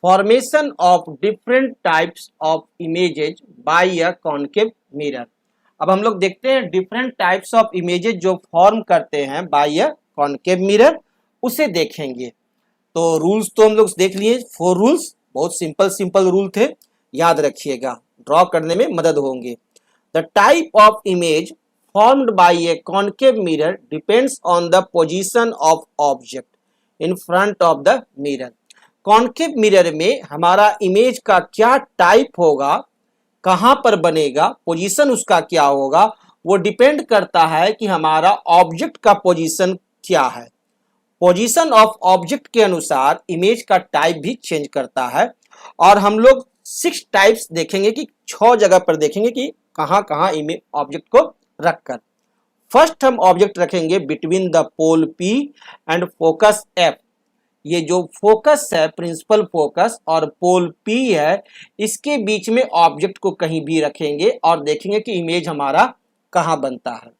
Formation of different types of images by a concave mirror. अब हम लोग देखते हैं डिफरेंट टाइप्स ऑफ इमेजेज जो फॉर्म करते हैं बाय अ कॉन्केव मिरर, उसे देखेंगे। तो रूल्स तो हम लोग देख लिए, 4 रूल्स, बहुत सिंपल सिंपल रूल थे, याद रखिएगा, ड्रॉ करने में मदद होंगे। The type of image formed by a concave mirror depends on the position of object in front of the mirror। Concave mirror में हमारा इमेज का क्या टाइप होगा, कहां पर बनेगा, पोजीशन उसका क्या होगा, वो डिपेंड करता है कि हमारा ऑब्जेक्ट का पोजीशन क्या है। पोजीशन ऑफ ऑब्जेक्ट के अनुसार इमेज का टाइप भी चेंज करता है। और हम लोग 6 टाइप्स देखेंगे कि 6 जगह पर देखेंगे कि कहां कहां इमेज ऑब्जेक्ट को रखकर। फर्स्ट हम ऑब्जेक्ट रखेंगे between the pole P and focus F। ये जो फोकस है, प्रिंसिपल फोकस, और पोल P है, इसके बीच में ऑब्जेक्ट को कहीं भी रखेंगे और देखेंगे कि इमेज हमारा कहां बनता है।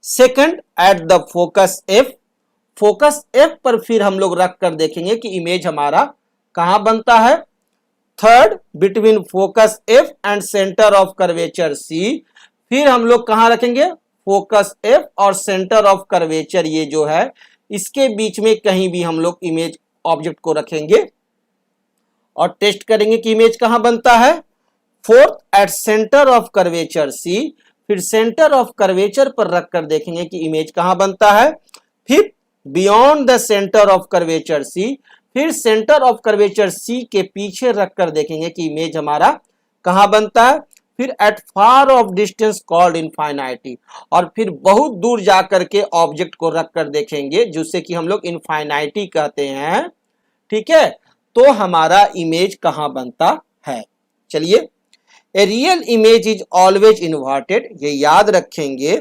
Second at the focus F। Focus F पर फिर हम लोग रख कर देखेंगे कि इमेज हमारा कहां बनता है। Third between focus F and centre of curvature C। फिर हम लोग कहां रखेंगे, फोकस F और सेंटर ऑफ कर्वेचर, ये जो है इसके बीच में कहीं भी हम लोग इमेज ऑब्जेक्ट को रखेंगे और टेस्ट करेंगे कि इमेज कहां बनता है। Fourth at centre of curvature C। फिर सेंटर ऑफ कर्वेचर पर रखकर देखेंगे कि इमेज कहां बनता है। Fifth beyond the centre of curvature C। फिर सेंटर ऑफ कर्वेचर C के पीछे रखकर देखेंगे कि इमेज हमारा कहां बनता है। फिर at far of distance called infinity, और फिर बहुत दूर जाकर के ऑब्जेक्ट को रखकर देखेंगे जिससे कि हम लोग इनफाइनाइटी कहते हैं। ठीक है, तो हमारा इमेज कहां बनता है। चलिए, a real image is always inverted. ये याद रखेंगे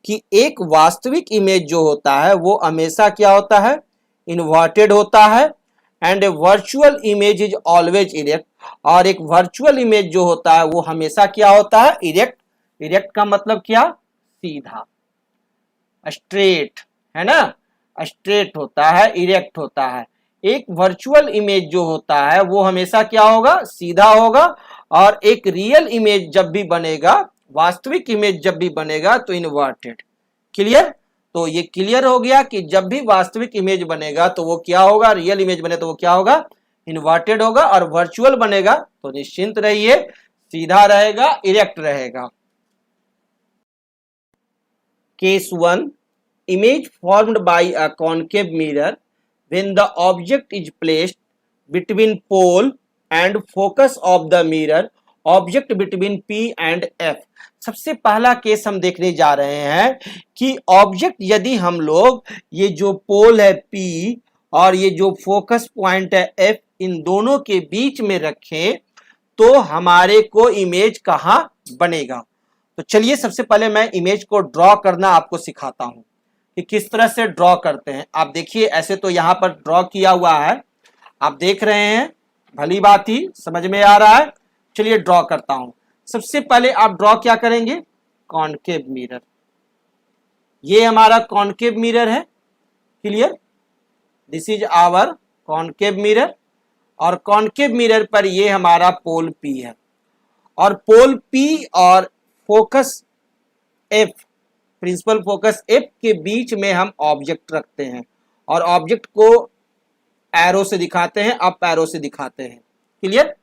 कि एक वास्तविक इमेज जो होता है वो हमेशा क्या होता है, इन्वर्टेड होता है। And A virtual image is always erect. और एक वर्चुअल इमेज जो होता है वो हमेशा क्या होता है, इरेक्ट। इरेक्ट का मतलब क्या, सीधा, स्ट्रेट, है ना, स्ट्रेट होता है, इरेक्ट होता है। एक वर्चुअल इमेज जो होता है वो हमेशा क्या होगा, सीधा होगा। और एक रियल इमेज जब भी बनेगा, वास्तविक इमेज जब भी बनेगा, तो इन्वर्टेड। क्लियर। तो ये क्लियर हो गया कि जब भी वास्तविक इमेज बनेगा तो वो क्या होगा, रियल इमेज बने तो वो क्या होगा, इन्वर्टेड होगा। और वर्चुअल बनेगा तो निश्चिंत रहिए, सीधा रहेगा, इरेक्ट रहेगा। Case 1, image formed by a concave mirror when the object is placed between pole and focus of the mirror, object between P and F। सबसे पहला केस हम देखने जा रहे हैं कि ऑब्जेक्ट यदि हम लोग ये जो पोल है P और ये जो फोकस पॉइंट है F, इन दोनों के बीच में रखें तो हमारे को इमेज कहां बनेगा। तो चलिए सबसे पहले मैं इमेज को ड्रॉ करना आपको सिखाता हूं कि किस तरह से ड्रॉ करते हैं। आप देखिए, ऐसे तो यहां पर ड्रॉ किया हुआ है, आप देख रहे हैं, भली बात ही समझ में आ रहा है। चलिए ड्रॉ करता हूं। सबसे पहले आप ड्रॉ क्या करेंगे, कॉन्केव मिरर। ये हमारा कॉन्केव मिरर है। Clear, this is our concave mirror. और कॉन्केव मिरर पर ये हमारा पोल P है। और पोल P और focus F, principal focus F के बीच में हम ऑब्जेक्ट रखते हैं और ऑब्जेक्ट को एरो से दिखाते हैं, अप एरो से दिखाते हैं। क्लियर।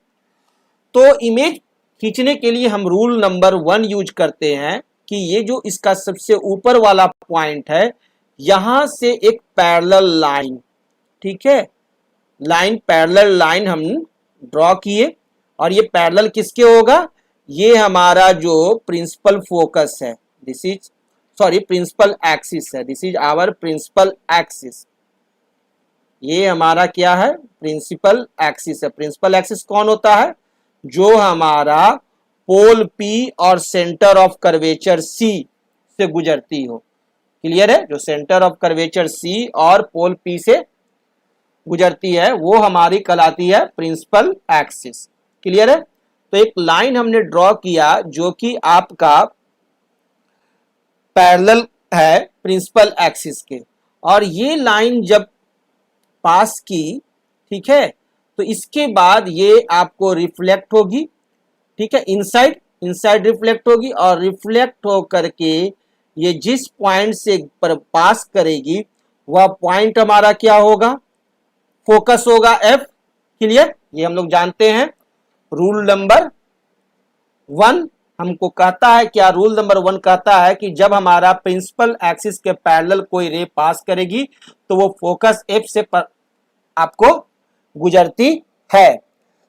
तो इमेज खींचने के लिए हम रूल नंबर 1 यूज करते हैं कि ये जो इसका सबसे ऊपर वाला पॉइंट है, यहां से एक पैरेलल लाइन, ठीक है, लाइन, पैरेलल लाइन हम ड्रॉ किए। और ये पैरेलल किसके होगा, ये हमारा जो प्रिंसिपल फोकस है, this is sorry principal axis है, this is our principal axis. ये हमारा क्या है, प्रिंसिपल एक्सिस है। प्रिंसिपल एक्सिस कौन होता है, जो हमारा पोल P और सेंटर ऑफ कर्वेचर C से गुजरती हो। क्लियर है, जो सेंटर ऑफ कर्वेचर C और पोल P से गुजरती है वो हमारी कहलाती है प्रिंसिपल एक्सिस। क्लियर है। तो एक लाइन हमने ड्रॉ किया जो कि आपका पैरेलल है प्रिंसिपल एक्सिस के, और ये लाइन जब पास की, ठीक है, तो इसके बाद ये आपको रिफ्लेक्ट होगी, ठीक है, इनसाइड इनसाइड रिफ्लेक्ट होगी, और रिफ्लेक्ट हो करके ये जिस पॉइंट से पर पास करेगी वह पॉइंट हमारा क्या होगा, फोकस होगा एफ। क्लियर, ये हम लोग जानते हैं। रूल नंबर 1 हमको कहता है, क्या रूल नंबर 1 कहता है कि जब हमारा प्रिंसिपल एक्सिस के पैरेलल कोई रे पास करेगी तो वो फोकस एफ से आपको गुजरती है।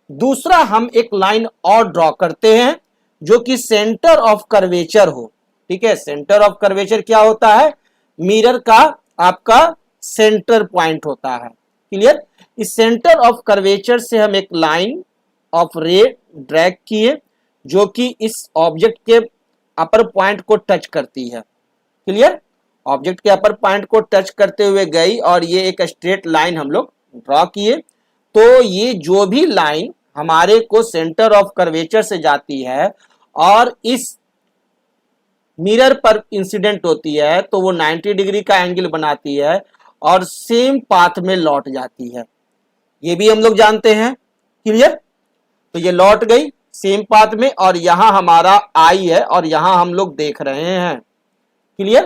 दूसरा, हम एक लाइन और ड्रॉ करते हैं जो कि सेंटर ऑफ कर्वेचर हो, ठीक है। सेंटर ऑफ कर्वेचर क्या होता है, मिरर का आपका सेंटर पॉइंट होता है। क्लियर, इस सेंटर ऑफ कर्वेचर से हम एक लाइन ऑफ रे ड्रैग किए जो कि इस ऑब्जेक्ट के अपर पॉइंट को टच करती है। क्लियर, ऑब्जेक्ट के अपर पॉइंट को टच करते हुए गई और ये एक स्ट्रेट लाइन हम लोग ड्रॉ किए। तो ये जो भी लाइन हमारे को सेंटर ऑफ कर्वेचर से जाती है और इस मिरर पर इंसिडेंट होती है तो वो 90 डिग्री का एंगल बनाती है और सेम पाथ में लौट जाती है, ये भी हम लोग जानते हैं। क्लियर, तो ये लौट गई सेम पाथ में और यहां हमारा आई है और यहां हम लोग देख रहे हैं। क्लियर,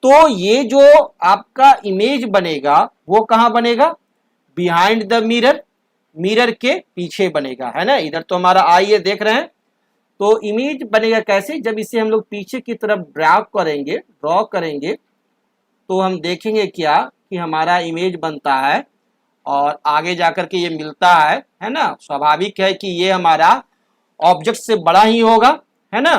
तो ये जो आपका इमेज बनेगा वो कहां बनेगा, बिहाइंड द मिरर, मिरर के पीछे बनेगा, है ना। इधर तो हमारा आई है, देख रहे हैं। तो इमेज बनेगा कैसे, जब इसे हम लोग पीछे की तरफ ड्रॉ करेंगे तो हम देखेंगे क्या कि हमारा इमेज बनता है और आगे जाकर के ये मिलता है ना। स्वाभाविक है कि ये हमारा ऑब्जेक्ट से बड़ा ही होगा, है ना।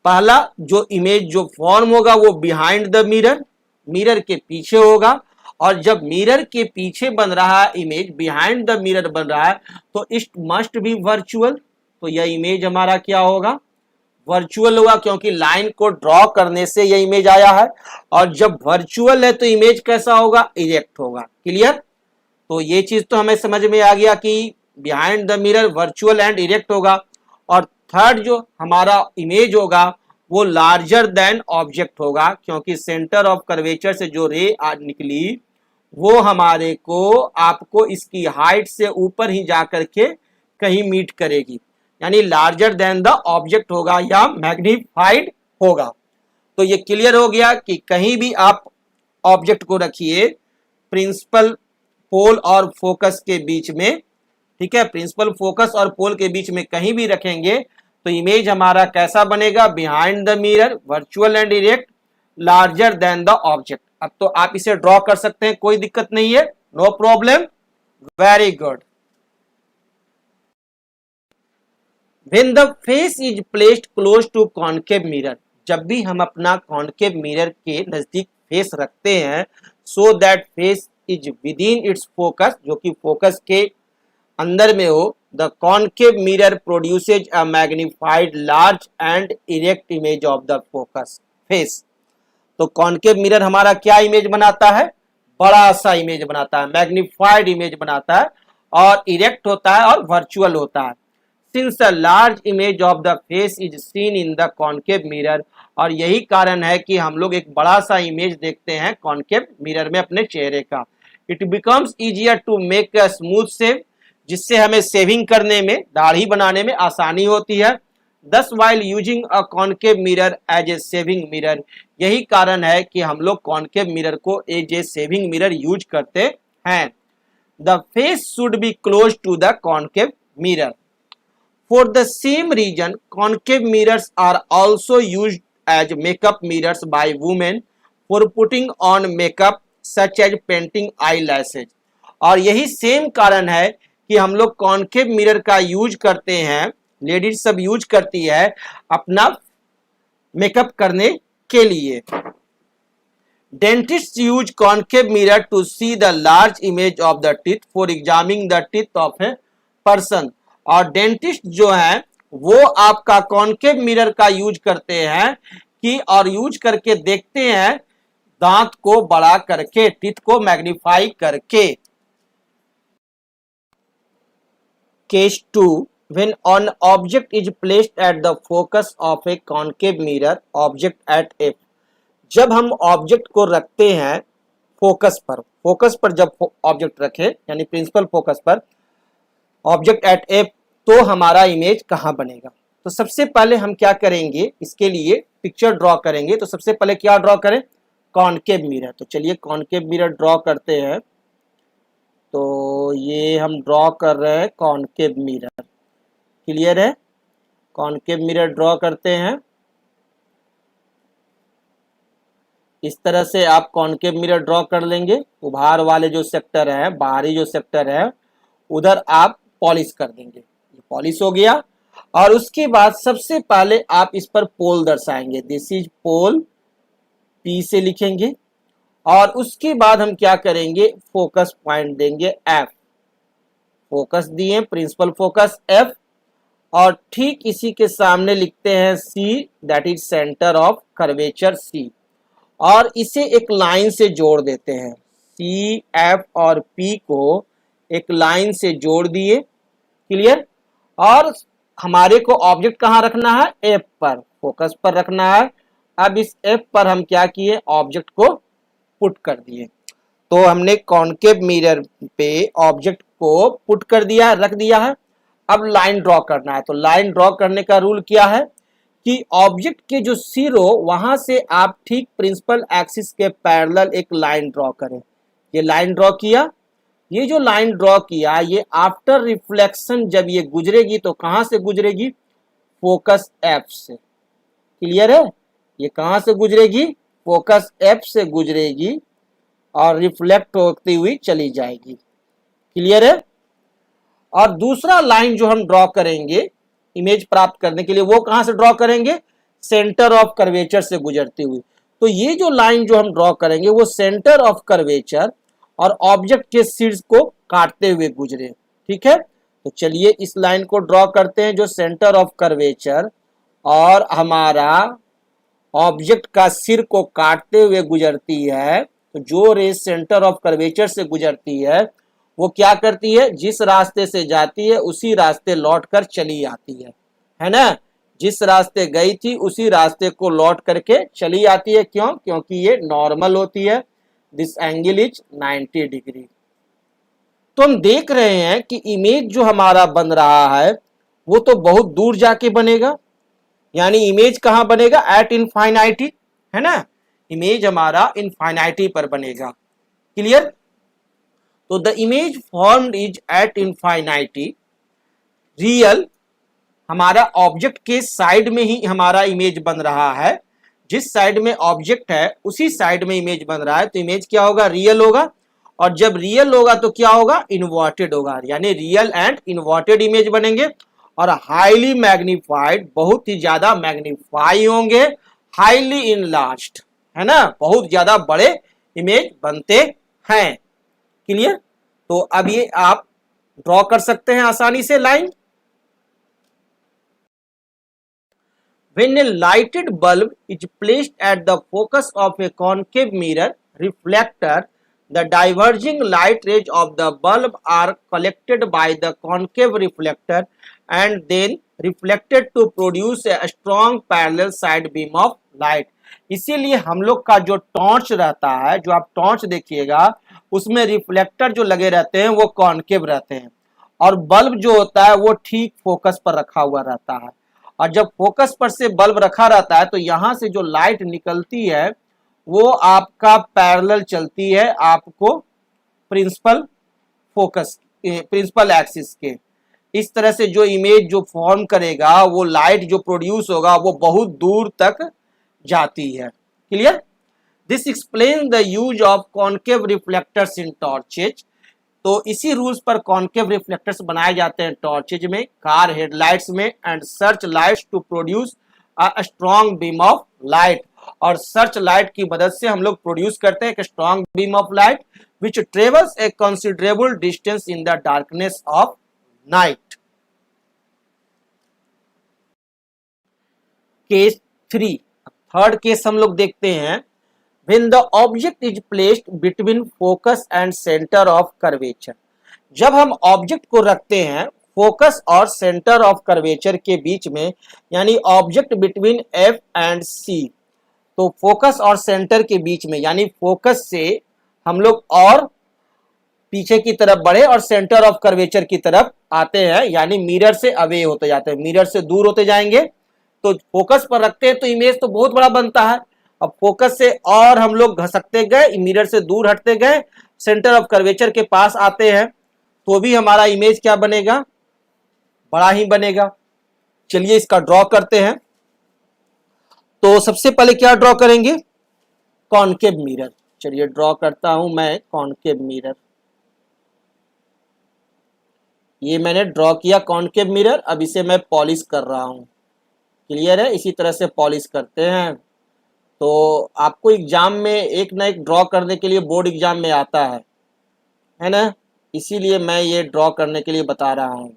पहला जो इमेज जो फॉर्म होगा वो बिहाइंड द मिरर, मिरर के पीछे होगा, और जब मिरर के पीछे बन रहा है इमेज, बिहाइंड द मिरर बन रहा है, तो इट मस्ट बी वर्चुअल। तो यह इमेज हमारा क्या होगा, वर्चुअल होगा, क्योंकि लाइन को ड्रॉ करने से यह इमेज आया है। और जब वर्चुअल है तो इमेज कैसा होगा, इरेक्ट होगा। क्लियर, तो ये चीज तो हमें समझ में आ गया कि behind the mirror virtual and erect होगा। और थर्ड जो हमारा इमेज होगा वो लार्जर देन ऑब्जेक्ट होगा, क्योंकि सेंटर ऑफ कर्वेचर से जो रे निकली वो हमारे को आपको इसकी हाइट से ऊपर ही जाकर के कहीं मीट करेगी, यानी लार्जर देन द ऑब्जेक्ट होगा या मैग्नीफाइड होगा। तो ये क्लियर हो गया कि कहीं भी आप ऑब्जेक्ट को रखिए प्रिंसिपल पोल और फोकस के बीच में, ठीक है, प्रिंसिपल फोकस और पोल के बीच में कहीं भी रखेंगे तो इमेज हमारा कैसा बनेगा, behind the mirror, virtual and direct, larger than the object. अब तो आप इसे ड्रॉ कर सकते हैं, कोई दिक्कत नहीं है, no problem, very good. When the face is placed close to concave mirror, जब भी हम अपना कॉन्केव मिरर के नजदीक फेस रखते हैं, so that face is within its focus, जो कि फोकस के अंदर में हो, the concave mirror produces a magnified large and erect image of the focus face। तो कॉन्केव मिरर हमारा क्या इमेज बनाता है, बड़ा सा इमेज बनाता है, मैग्निफाइड इमेज बनाता है, और इरेक्ट होता है और वर्चुअल होता है। Since a large image of the face is seen in the concave mirror, और यही कारण है कि हम लोग एक बड़ा सा इमेज देखते हैं कॉन्केव मिरर में अपने चेहरे का। It becomes easier to make a smooth shave, जिससे हमें शेविंग करने में, दाढ़ी बनाने में आसानी होती है। Thus while using a concave mirror as a shaving mirror, यही कारण है कि हम लोग कॉन्केव मिरर को as a shaving mirror use करते हैं। The face should be close to the concave mirror। For the same reason, concave mirrors are also used as makeup mirrors by women for putting on makeup such as painting eyelashes। और यही same कारण है कि हम लोग concave mirror का use करते हैं, लेडीज सब यूज करती है अपना मेकअप करने के लिए। Dentists use concave mirror to see the large image of the teeth for examining the teeth of a person। और डेंटिस्ट जो है वो आपका कॉन्केव मिरर का यूज करते हैं कि और यूज करके देखते हैं दांत को बड़ा करके, टीथ को मैग्नीफाई करके। Case 2, when an object is placed at the focus of a concave mirror object at F, जब हम ऑब्जेक्ट को रखते हैं फोकस पर, फोकस पर जब ऑब्जेक्ट रखे यानी प्रिंसिपल फोकस पर ऑब्जेक्ट एट एफ, तो हमारा इमेज कहाँ बनेगा। तो सबसे पहले हम क्या करेंगे, इसके लिए पिक्चर ड्रॉ करेंगे। तो सबसे पहले क्या ड्रॉ करें, कॉनकेव मिरर। तो चलिए कॉनकेव मिरर ड्रॉ करते हैं। तो ये हम ड्रॉ कर रहे हैं कॉनकेव मिरर, क्लियर है। कॉनकेव मिरर ड्रॉ करते हैं। इस तरह से आप कॉनकेव मिरर ड्रॉ कर लेंगे। उभार वाले जो सेक्टर है, बाहरी जो सेक्टर है, उधर आप पॉलिश कर देंगे। ये पॉलिश हो गया। और उसके बाद सबसे पहले आप इस पर पोल दर्शाएंगे, दिस इज पोल, पी से लिखेंगे। और उसके बाद हम क्या करेंगे, फोकस पॉइंट देंगे एफ, फोकस दिए, प्रिंसिपल फोकस एफ। और ठीक इसी के सामने लिखते हैं C, that is centre of curvature C. और इसे एक लाइन से जोड़ देते हैं, सी, एफ और पी को एक लाइन से जोड़ दिए, क्लियर। और हमारे को ऑब्जेक्ट कहाँ रखना है, एफ पर, फोकस पर रखना है। अब इस एफ पर हम क्या किए, ऑब्जेक्ट को पुट कर दिए। तो हमने कॉनकेव मिरर पे ऑब्जेक्ट को पुट कर दिया, रख दिया है। अब लाइन ड्रॉ करना है। तो लाइन ड्रॉ करने का रूल क्या है कि ऑब्जेक्ट के जो सिर हो वहां से आप ठीक प्रिंसिपल एक्सिस के पैरेलल एक लाइन ड्रॉ करें। ये लाइन ड्रॉ किया, ये जो लाइन ड्रॉ किया ये आफ्टर रिफ्लेक्शन जब ये गुजरेगी तो कहां से गुजरेगी, फोकस एफ से, क्लियर है। ये कहां से गुजरेगी, फोकस एफ से गुजरेगी और रिफ्लेक्ट होती हुई चली जाएगी, क्लियर है। और दूसरा लाइन जो हम ड्रॉ करेंगे इमेज प्राप्त करने के लिए, वो कहां से ड्रॉ करेंगे, सेंटर ऑफ कर्वेचर से गुजरती हुई। तो ये जो लाइन जो हम ड्रॉ करेंगे वो सेंटर ऑफ कर्वेचर और ऑब्जेक्ट के शीर्ष को काटते हुए गुजरे, ठीक है। तो चलिए इस लाइन को ड्रॉ करते हैं जो सेंटर ऑफ कर्वेचर और हमारा ऑब्जेक्ट का सिर को काटते हुए गुजरती है। तो जो रेस सेंटर ऑफ कर्वेचर से गुजरती है वो क्या करती है, जिस रास्ते से जाती है उसी रास्ते लौट कर चली आती है ना। जिस रास्ते गई थी उसी रास्ते को लौट करके चली आती है। क्यों, क्योंकि ये नॉर्मल होती है। This angle is 90 degree. तो हम देख रहे हैं कि इमेज जो हमारा बन रहा है वो तो बहुत दूर जाके बनेगा, यानी इमेज कहां बनेगा, एट इनफाइनाइटी, है ना। इमेज हमारा इनफाइनाइटी पर बनेगा, क्लियर। तो the image formed is at infinity, real, हमारा ऑब्जेक्ट के साइड में ही हमारा इमेज बन रहा है। जिस साइड में ऑब्जेक्ट है उसी साइड में इमेज बन रहा है। तो इमेज क्या होगा, रियल होगा। और जब रियल होगा तो क्या होगा, इन्वर्टेड होगा, यानी रियल एंड इन्वर्टेड इमेज बनेंगे। और हाईली मैग्नीफाइड, बहुत ही ज्यादा मैग्नीफाई होंगे, हाईली इनलार्ज्ड, है ना, बहुत ज्यादा बड़े इमेज बनते हैं, क्लियर। तो अब ये आप ड्रॉ कर सकते हैं आसानी से line. When a lighted bulb is placed at the focus of a concave mirror reflector, the diverging light rays of the bulb are collected by the concave reflector and then reflected to produce a strong parallel side beam of light. इसीलिए हम लोग का जो torch रहता है, जो आप torch देखिएगा उसमें रिफ्लेक्टर जो लगे रहते हैं वो कॉनकेव रहते हैं और बल्ब जो होता है वो ठीक फोकस पर रखा हुआ रहता है। और जब फोकस पर से बल्ब रखा रहता है तो यहां से जो लाइट निकलती है वो आपका पैरेलल चलती है आपको प्रिंसिपल फोकस, प्रिंसिपल एक्सिस के। इस तरह से जो इमेज जो फॉर्म करेगा, वो लाइट जो प्रोड्यूस होगा वो बहुत दूर तक जाती है, clear. This explain the use of concave reflectors in torches. तो इसी रूल्स पर कॉनकेव रिफ्लेक्टर्स बनाए जाते हैं टॉर्चेज में, कार हेडलाइट्स में and search lights to produce a strong beam of light. और सर्च लाइट की मदद से हम लोग प्रोड्यूस करते हैं एक strong beam of light which travels a considerable distance in the darkness of night. Case 3, third case हम लोग देखते हैं। When the object is placed between focus and center of curvature, जब हम ऑब्जेक्ट को रखते हैं फोकस और सेंटर ऑफ कर्वेचर के बीच में, यानी ऑब्जेक्ट बिटवीन एफ एंड सी, तो फोकस और सेंटर के बीच में, यानी फोकस से हम लोग और पीछे की तरफ बढ़े और सेंटर ऑफ कर्वेचर की तरफ आते हैं, यानी मिरर से अवे होते जाते हैं, मिरर से दूर होते जाएंगे। तो फोकस पर रखते हैं तो इमेज तो बहुत बड़ा बनता है। अब फोकस से और हम लोग घसकते गए, मिरर से दूर हटते गए, सेंटर ऑफ कर्वेचर के पास आते हैं, तो भी हमारा इमेज क्या बनेगा, बड़ा ही बनेगा। चलिए इसका ड्रॉ करते हैं। तो सबसे पहले क्या ड्रॉ करेंगे, कॉनकेव मिरर। चलिए ड्रॉ करता हूं मैं कॉनकेव मिरर। ये मैंने ड्रॉ किया कॉनकेव मिरर। अब इसे मैं पॉलिश कर रहा हूं। क्लियर है, इसी तरह से पॉलिश करते हैं। तो आपको एग्जाम में एक ना एक ड्रॉ करने के लिए बोर्ड एग्जाम में आता है ना, इसीलिए मैं ये ड्रॉ करने के लिए बता रहा हूं।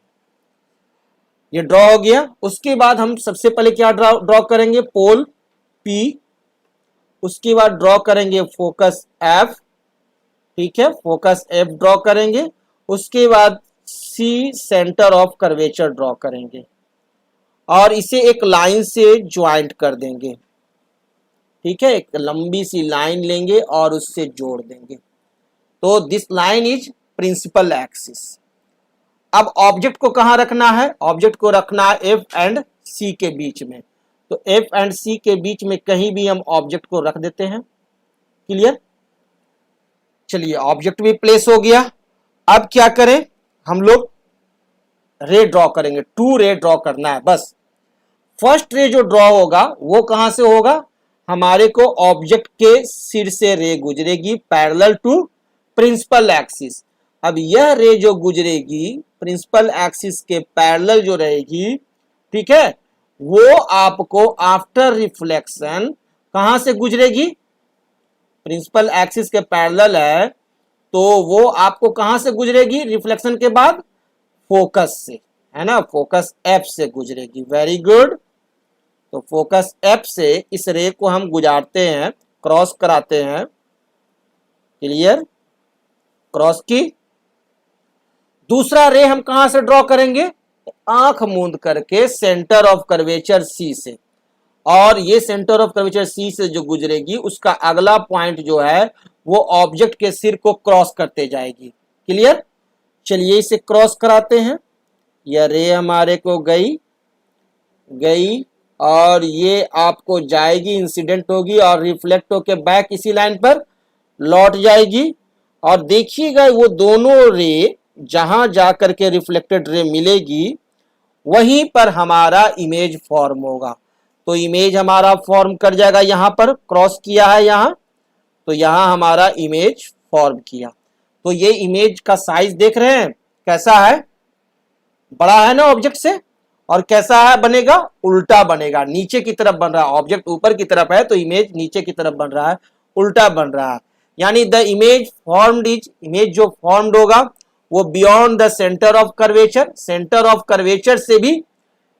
ये ड्रॉ हो गया। उसके बाद हम सबसे पहले क्या ड्रॉ करेंगे, पोल पी। उसके बाद ड्रॉ करेंगे फोकस एफ। ठीक है, फोकस एफ ड्रॉ करेंगे। उसके बाद C centre of curvature draw करेंगे और इसे एक लाइन से ज्वाइंट कर देंगे। ठीक है, एक लंबी सी लाइन लेंगे और उससे जोड़ देंगे। तो this line is principal axis. अब ऑब्जेक्ट को कहां रखना है, ऑब्जेक्ट को रखना है एफ एंड सी के बीच में। तो एफ एंड सी के बीच में कहीं भी हम ऑब्जेक्ट को रख देते हैं। क्लियर। चलिए ऑब्जेक्ट भी प्लेस हो गया। अब क्या करें, हम लोग रे ड्रॉ करेंगे। 2 रे ड्रॉ करना है बस। फर्स्ट रे जो ड्रॉ होगा वो कहां से होगा, हमारे को ऑब्जेक्ट के सिर से रे गुजरेगी पैरेलल टू प्रिंसिपल एक्सिस। अब यह रे जो गुजरेगी प्रिंसिपल एक्सिस के पैरेलल जो रहेगी, ठीक है, वो आपको आफ्टर रिफ्लेक्शन कहां से गुजरेगी, प्रिंसिपल एक्सिस के पैरेलल है तो वो आपको कहां से गुजरेगी रिफ्लेक्शन के बाद, फोकस से, है ना, फोकस एफ से गुजरेगी। Very good. तो फोकस एफ से इस रे को हम गुजारते हैं, क्रॉस कराते हैं। क्लियर, क्रॉस की। दूसरा रे हम कहां से ड्रॉ करेंगे, आंख मूंद करके सेंटर ऑफ कर्वेचर सी से, और ये सेंटर ऑफ कर्वेचर सी से जो गुजरेगी उसका अगला पॉइंट जो है वो ऑब्जेक्ट के सिर को क्रॉस करते जाएगी। क्लियर। चलिए इसे क्रॉस कराते हैं। यह रे हमारे को गई और ये आपको जाएगी, इंसिडेंट होगी और रिफ्लेक्ट होके बैक इसी लाइन पर लौट जाएगी। और देखिएगा वो दोनों रे जहां जाकर के रिफ्लेक्टेड रे मिलेगी वहीं पर हमारा इमेज फॉर्म होगा। तो इमेज हमारा फॉर्म कर जाएगा, यहां पर क्रॉस किया है यहां, तो यहां हमारा इमेज फॉर्म किया। तो ये इमेज का साइज देख रहे हैं कैसा है, बड़ा है ना ऑब्जेक्ट से, और कैसा है बनेगा, उल्टा बनेगा, नीचे की तरफ बन रहा है। ऑब्जेक्ट ऊपर की तरफ है तो इमेज नीचे की तरफ बन रहा है, उल्टा बन रहा है। यानी the image formed is, image जो फॉर्म्ड होगा वो beyond the centre of curvature, centre of curvature से भी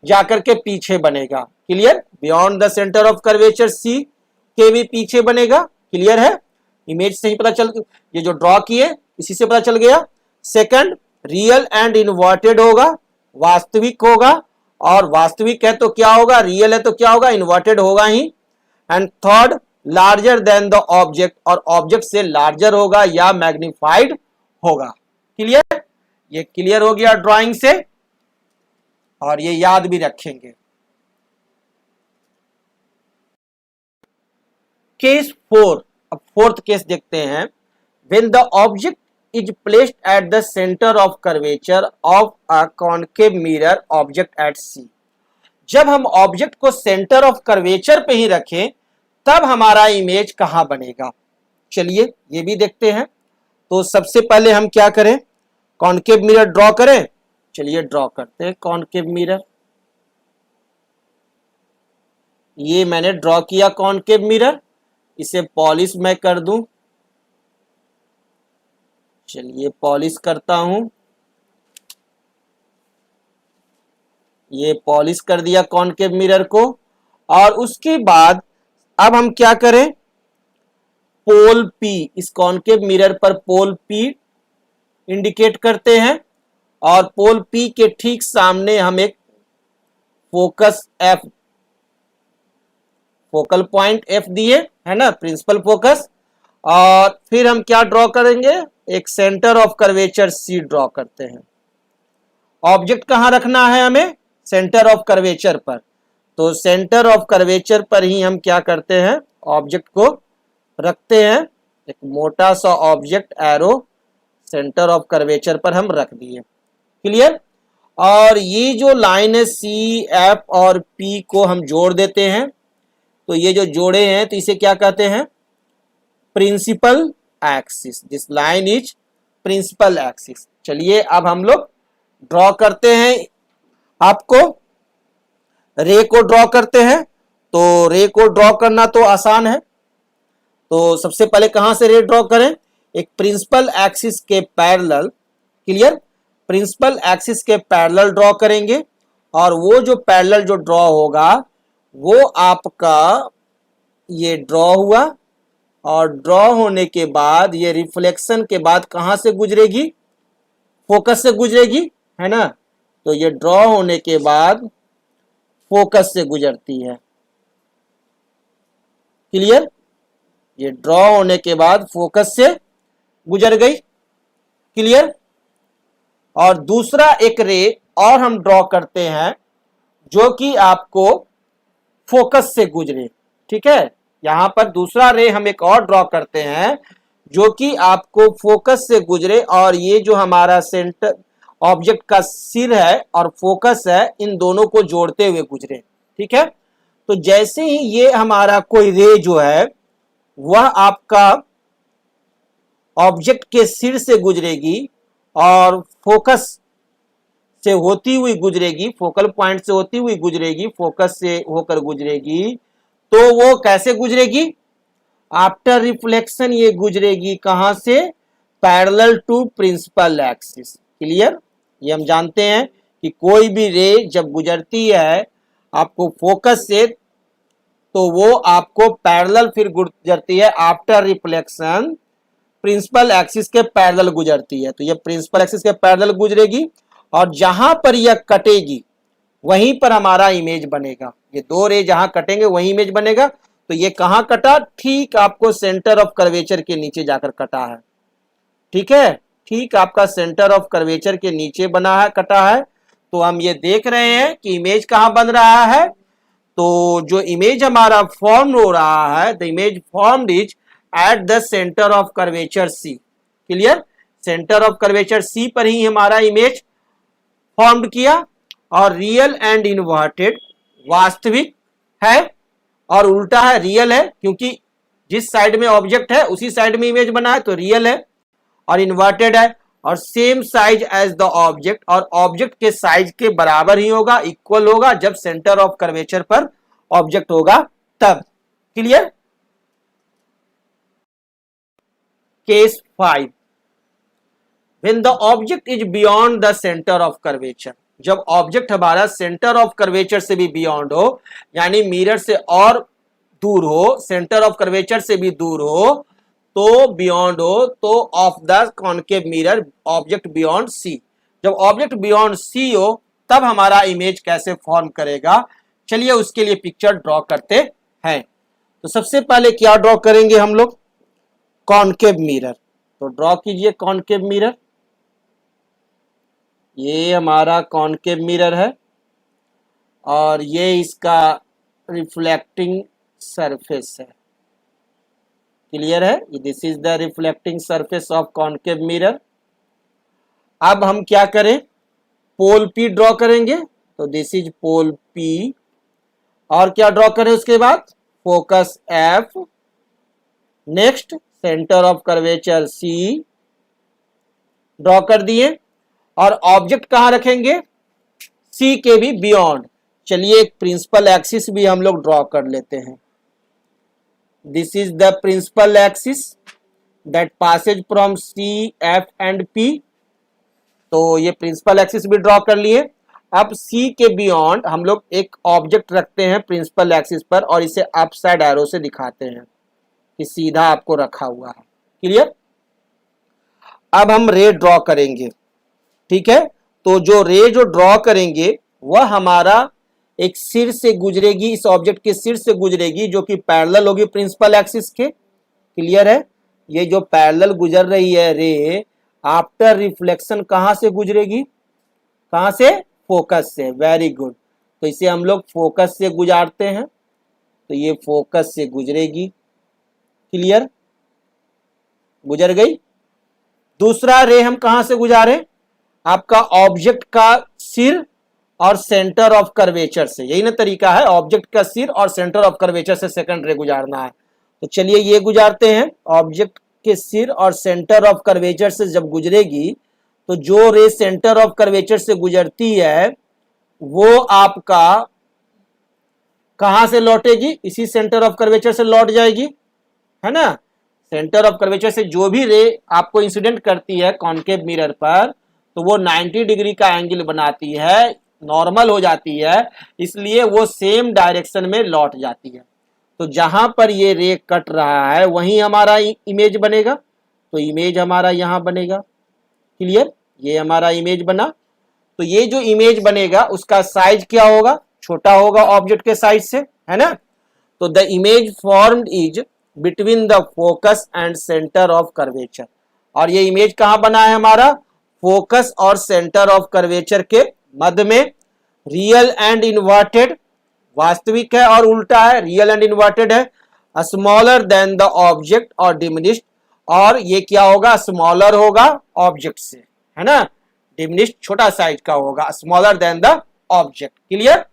जाकर के पीछे बनेगा। Clear, beyond the centre of curvature C के भी पीछे बनेगा। क्लियर है, इमेज से ही पता चल, ये जो ड्रॉ किए इसी से पता चल गया। सेकंड, रियल एंड इन्वर्टेड होगा, वास्तविक होगा, और वास्तविक है तो क्या होगा, रियल है तो क्या होगा, इन्वर्टेड होगा ही। And third, larger than the object, और ऑब्जेक्ट से लार्जर होगा या मैग्निफाइड होगा। क्लियर, ये क्लियर हो गया ड्राइंग से, और ये याद भी रखेंगे। केस 4, अब फोर्थ केस देखते हैं। When the object is placed at the centre of curvature of a concave mirror object at C. जब हम ऑब्जेक्ट को सेंटर ऑफ कर्वेचर पे ही रखें तब हमारा इमेज कहां बनेगा, चलिए ये भी देखते हैं। तो सबसे पहले हम क्या करें, कॉनकेव मिरर ड्रॉ करें। चलिए ड्रॉ करते हैं कॉनकेव मिरर। ये मैंने ड्रॉ किया कॉनकेव मिरर, इसे पॉलिश मैं कर दूं। चलिए पॉलिश करता हूं, ये पॉलिश कर दिया कॉनकेव मिरर को। और उसके बाद अब हम क्या करें, पोल पी, इस कॉनकेव मिरर पर पोल पी इंडिकेट करते हैं, और पोल पी के ठीक सामने हम एक focus F, focal point F दिए, है ना, प्रिंसिपल फोकस। और फिर हम क्या ड्रॉ करेंगे, एक centre of curvature C draw करते हैं। ऑब्जेक्ट कहां रखना है हमें? सेंटर ऑफ कर्वेचर पर। तो सेंटर ऑफ कर्वेचर पर ही हम क्या करते हैं, ऑब्जेक्ट को रखते हैं। एक मोटा सा object arrow centre of curvature पर हम रख दिए। क्लियर? और ये जो लाइन है सी, एफ और पी को हम जोड़ देते हैं। तो ये जो जोड़े हैं तो इसे क्या कहते हैं? Principal axis. This line is principal axis. चलिए अब हम लोग ड्रॉ करते हैं, आपको रे को ड्रॉ करते हैं। तो रे को ड्रॉ करना तो आसान है। तो सबसे पहले कहां से रे ड्रॉ करें? एक प्रिंसिपल एक्सिस के पैरेलल। क्लियर? प्रिंसिपल एक्सिस के पैरेलल ड्रॉ करेंगे और वो जो पैरेलल जो ड्रॉ होगा वो आपका ये ड्रॉ हुआ और ड्रॉ होने के बाद ये रिफ्लेक्शन के बाद कहां से गुजरेगी? फोकस से गुजरेगी, है ना? तो ये ड्रॉ होने के बाद फोकस से गुजरती है। क्लियर? ये ड्रॉ होने के बाद फोकस से गुजर गई। क्लियर? और दूसरा एक रे और हम ड्रॉ करते हैं जो कि आपको फोकस से गुजरे। ठीक है, यहां पर दूसरा रे हम एक और ड्रॉ करते हैं जो कि आपको फोकस से गुजरे और ये जो हमारा सेंटर ऑब्जेक्ट का सिर है और फोकस है, इन दोनों को जोड़ते हुए गुजरे। ठीक है, तो जैसे ही ये हमारा कोई रे जो है वह आपका ऑब्जेक्ट के सिर से गुजरेगी और फोकस से होती हुई गुजरेगी, फोकल पॉइंट से होती हुई गुजरेगी, फोकस से होकर गुजरेगी, तो वो कैसे गुजरेगी? आफ्टर रिफ्लेक्शन ये गुजरेगी कहां से? Parallel to principal axis. Clear? ये हम जानते हैं कि कोई भी रे जब गुजरती है आपको फोकस से तो वो आपको पैरेलल फिर गुजरती है आफ्टर रिफ्लेक्शन प्रिंसिपल एक्सिस के पैरेलल गुजरती है। तो ये प्रिंसिपल एक्सिस के पैरेलल गुजरेगी और जहां पर यह कटेगी वहीं पर हमारा इमेज बनेगा। ये दो रे जहां कटेंगे वही इमेज बनेगा। तो ये कहां कटा? ठीक आपको सेंटर ऑफ कर्वेचर के नीचे जाकर कटा है। ठीक है, ठीक आपका सेंटर ऑफ कर्वेचर के नीचे बना है, कटा है। तो हम ये देख रहे हैं कि इमेज कहां बन रहा है। तो जो इमेज हमारा फॉर्म हो रहा है, the image formed is at the centre of curvature C. Clear? Centre of curvature C पर ही हमारा इमेज फॉर्म्ड किया। और रियल एंड इन्वर्टेड, वास्तविक है और उल्टा है, रियल है, क्योंकि जिस साइड में ऑब्जेक्ट है उसी साइड में इमेज बना है तो रियल है। और इन्वर्टेड है और same size as the object, और ऑब्जेक्ट के साइज के बराबर ही होगा, इक्वल होगा जब सेंटर ऑफ कर्वेचर पर ऑब्जेक्ट होगा तब। Clear? Case 5, when the object is beyond the center of curvature, जब ऑब्जेक्ट हमारा सेंटर ऑफ कर्वेचर से भी बियॉन्ड हो, यानी मिरर से और दूर हो, सेंटर ऑफ कर्वेचर से भी दूर हो, तो बियॉन्ड हो, तो of the concave mirror, object beyond C. जब ऑब्जेक्ट बियॉन्ड सी हो तब हमारा इमेज कैसे फॉर्म करेगा, चलिए उसके लिए पिक्चर ड्रॉ करते हैं। तो सबसे पहले क्या ड्रॉ करेंगे हम लोग? Concave mirror. तो ड्रॉ कीजिए कॉन्केव मिरर। ये हमारा कॉन्केव मिरर है और ये इसका रिफ्लेक्टिंग सरफेस है। क्लियर है? This is the reflecting surface of concave mirror. अब हम क्या करें? पोल पी ड्रॉ करेंगे। तो दिस इज पोल पी। और क्या ड्रॉ करें उसके बाद? Focus F. Next centre of curvature C draw कर दिए। और ऑब्जेक्ट कहां रखेंगे? सी के भी बियॉन्ड। चलिए एक प्रिंसिपल एक्सिस भी हम लोग ड्रॉ कर लेते हैं। This is the principal axis that passes from C, F and P. तो ये प्रिंसिपल एक्सिस भी ड्रॉ कर लिए। अब सी के बियॉन्ड हम लोग एक ऑब्जेक्ट रखते हैं प्रिंसिपल एक्सिस पर और इसे अपसाइड एरो से दिखाते हैं कि सीधा आपको रखा हुआ है। क्लियर? अब हम रे ड्रॉ करेंगे। ठीक है, तो जो रे जो ड्रॉ करेंगे वह हमारा एक सिर से गुजरेगी, इस ऑब्जेक्ट के सिर से गुजरेगी जो कि पैरेलल होगी प्रिंसिपल एक्सिस के। क्लियर है? ये जो पैरेलल गुजर रही है रे, आफ्टर रिफ्लेक्शन कहाँ से गुजरेगी, कहाँ से, फोकस से। वेरी गुड, तो इसे हम लोग फोकस से गुजारते हैं, तो ये फोकस से गुजरेगी। क्लियर, गुजर गई। दूसरा रे हम कहां से गुजारे, आपका ऑब्जेक्ट का सिर और सेंटर ऑफ कर्वेचर से, यही ना तरीका है, ऑब्जेक्ट का सिर और सेंटर ऑफ कर्वेचर से सेकंड रे गुजारना है। तो चलिए ये गुजारते हैं, ऑब्जेक्ट के सिर और सेंटर ऑफ कर्वेचर से जब गुजरेगी तो जो रे सेंटर ऑफ कर्वेचर से गुजरती है वो आपका कहां से लौटेगी, इसी सेंटर ऑफ कर्वेचर से लौट जाएगी, है ना। सेंटर ऑफ कर्वेचर से जो भी रे आपको इंसिडेंट करती है कॉनकेव मिरर पर, तो वो 90 डिग्री का एंगल बनाती है, नॉर्मल हो जाती है, इसलिए वो सेम डायरेक्शन में लौट जाती है। तो जहां पर ये रे कट रहा है वहीं हमारा इमेज बनेगा, तो इमेज हमारा यहां बनेगा। क्लियर, ये हमारा इमेज बना। तो ये जो इमेज बनेगा उसका साइज क्या होगा, छोटा होगा ऑब्जेक्ट के साइज से, है ना। तो the image formed is between the focus and centre of curvature, और ये इमेज कहां बना है हमारा, फोकस और सेंटर ऑफ कर्वेचर के मध्य में। रियल एंड इन्वर्टेड, वास्तविक है और उल्टा है, रियल एंड इन्वर्टेड है। स्मॉलर देन द ऑब्जेक्ट और डिमिनिश्ड, और ये क्या होगा, स्मॉलर होगा ऑब्जेक्ट से, है ना, डिमिनिश्ड छोटा साइज का होगा, smaller than the object. Clear,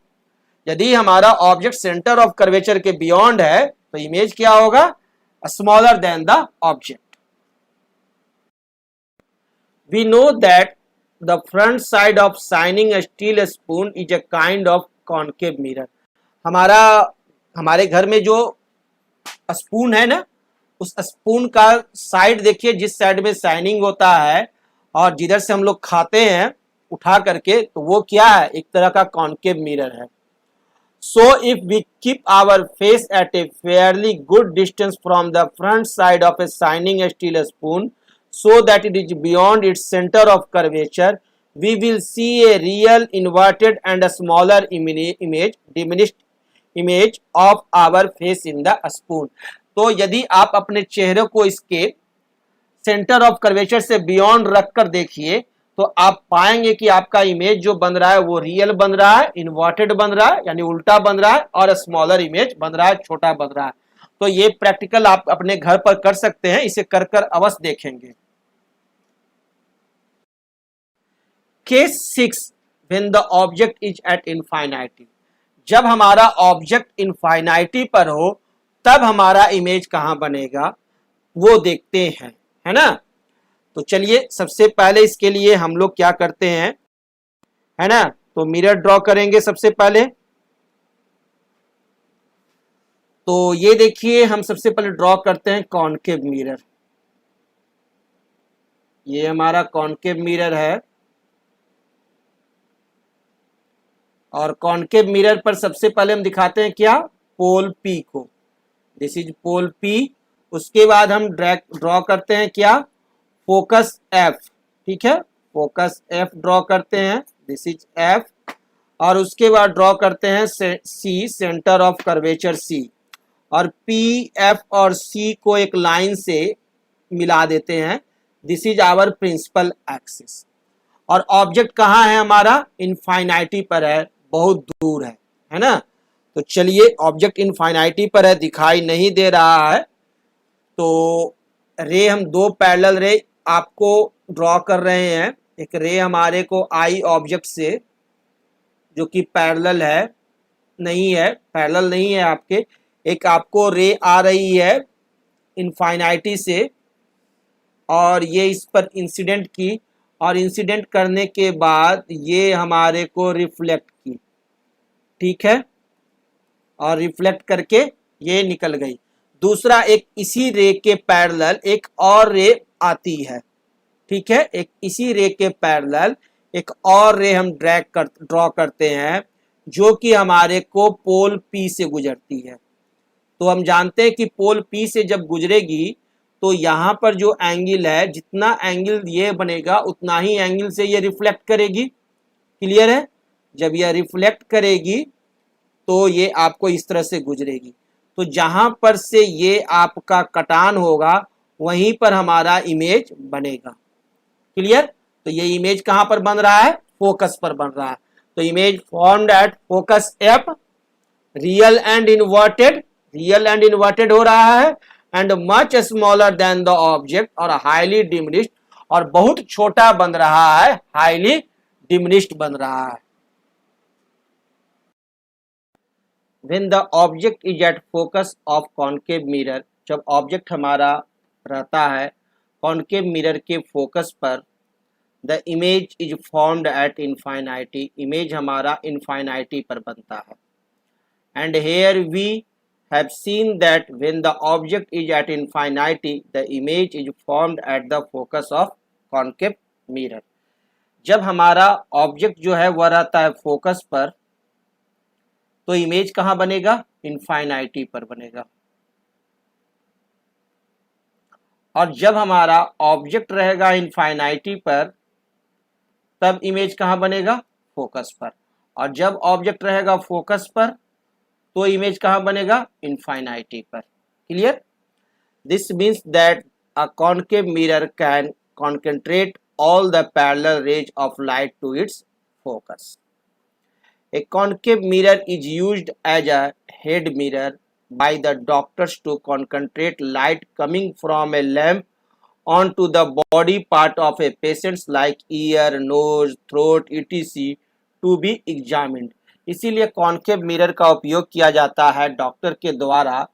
यदि हमारा ऑब्जेक्ट सेंटर ऑफ कर्वेचर के बियॉन्ड है तो इमेज क्या होगा, smaller than the object. We know that the front side of shining steel spoon is a kind of concave mirror. हमारे घर में जो स्पून है ना, उस स्पून का साइड देखिए, जिस साइड में शाइनिंग होता है और जिधर से हम लोग खाते हैं उठा करके, तो वो क्या है, एक तरह का कॉनकेव मिरर है। So if we keep our face at a fairly good distance from the front side of a shining steel spoon, so that it is beyond its center of curvature, we will see a real inverted and a smaller image, diminished image of our face in the spoon. तो यदि आप अपने चेहरे को इसके centre of curvature से beyond रखकर देखिए तो आप पाएंगे कि आपका इमेज जो बन रहा है वो रियल बन रहा है, इन्वर्टेड बन रहा है यानी उल्टा बन रहा है, और स्मॉलर इमेज बन रहा है, छोटा बन रहा है। तो ये प्रैक्टिकल आप अपने घर पर कर सकते हैं, इसे कर कर अवश्य देखेंगे। Case 6, when the object is at infinity, जब हमारा ऑब्जेक्ट इनफाइनाइटी पर हो तब हमारा इमेज कहां बनेगा वो देखते हैं, है ना। तो चलिए सबसे पहले इसके लिए हम लोग क्या करते हैं, है ना, तो मिरर ड्रॉ करेंगे सबसे पहले। तो ये देखिए हम सबसे पहले ड्रॉ करते हैं कॉनकेव मिरर। ये हमारा कॉनकेव मिरर है, और कॉनकेव मिरर पर सबसे पहले हम दिखाते हैं क्या, पोल पी को, दिस इज पोल पी। उसके बाद हम ड्रॉ करते हैं क्या, फोकस एफ, ठीक है, फोकस एफ ड्रॉ करते हैं, दिस इज एफ। और उसके बाद ड्रॉ करते हैं सी, सेंटर ऑफ कर्वेचर सी, और पी, एफ और सी को एक लाइन से मिला देते हैं, this is our principal axis. और ऑब्जेक्ट कहाँ है हमारा, इनफाइनाइटी पर है, बहुत दूर है ना। तो चलिए ऑब्जेक्ट इनफाइनाइटी पर है, दिखाई नहीं दे रहा है, तो रे हम दो पैरेलल रे आपको ड्रॉ कर रहे हैं। एक रे हमारे को आई ऑब्जेक्ट से जो कि पैरेलल है, नहीं है, पैरेलल नहीं है आपके, एक आपको रे आ रही है इनफाइनाइटी से, और ये इस पर इंसिडेंट की, और इंसिडेंट करने के बाद ये हमारे को रिफ्लेक्ट की, ठीक है, और रिफ्लेक्ट करके ये निकल गई। दूसरा एक इसी रे के पैरेलल एक और रे आती है, ठीक है, एक इसी रे के पैरेलल एक और रे हम ड्रॉ करते हैं जो कि हमारे को पोल पी से गुजरती है। तो हम जानते हैं कि पोल पी से जब गुजरेगी तो यहाँ पर जो एंगल है, जितना एंगल ये बनेगा उतना ही एंगल से ये रिफ्लेक्ट करेगी। क्लियर है, जब यह रिफ्लेक्ट करेगी तो ये आपको इस तरह से गुजरेगी। तो जहां पर से ये आपका कटान होगा वहीं पर हमारा इमेज बनेगा। क्लियर? तो ये इमेज कहां पर बन रहा है? फोकस पर बन रहा है। तो image formed at focus F, real and inverted हो रहा है, and much smaller than the object, और हाईली डिमिनिश्ड, और बहुत छोटा बन रहा है, हाईली डिमिनिश्ड बन रहा है। When the object is at focus of concave mirror, जब ऑब्जेक्ट हमारा रहता है कॉन्केव मिरर के फोकस पर, the image is formed at infinity, image हमारा इनफाइनाइटी पर बनता है। And here we have seen that when the object is at infinity, the image is formed at the focus of concave mirror। जब हमारा object जो है वह रहता है फोकस पर, तो इमेज कहां बनेगा? इनफाइनाइटी पर बनेगा। और जब हमारा ऑब्जेक्ट रहेगा इनफाइनाइटी पर, तब इमेज कहां बनेगा? फोकस पर। और जब ऑब्जेक्ट रहेगा फोकस पर, तो इमेज कहां बनेगा? इनफाइनाइटी पर। Clear? This means that a concave mirror can concentrate all the parallel rays of light to its focus। A concave mirror is used as a head mirror by the doctors to concentrate light coming from a lamp onto the body part of a patient like ear, nose, throat, etc. to be examined। इसीलिए concave mirror का उपयोग किया जाता है doctor के द्वारा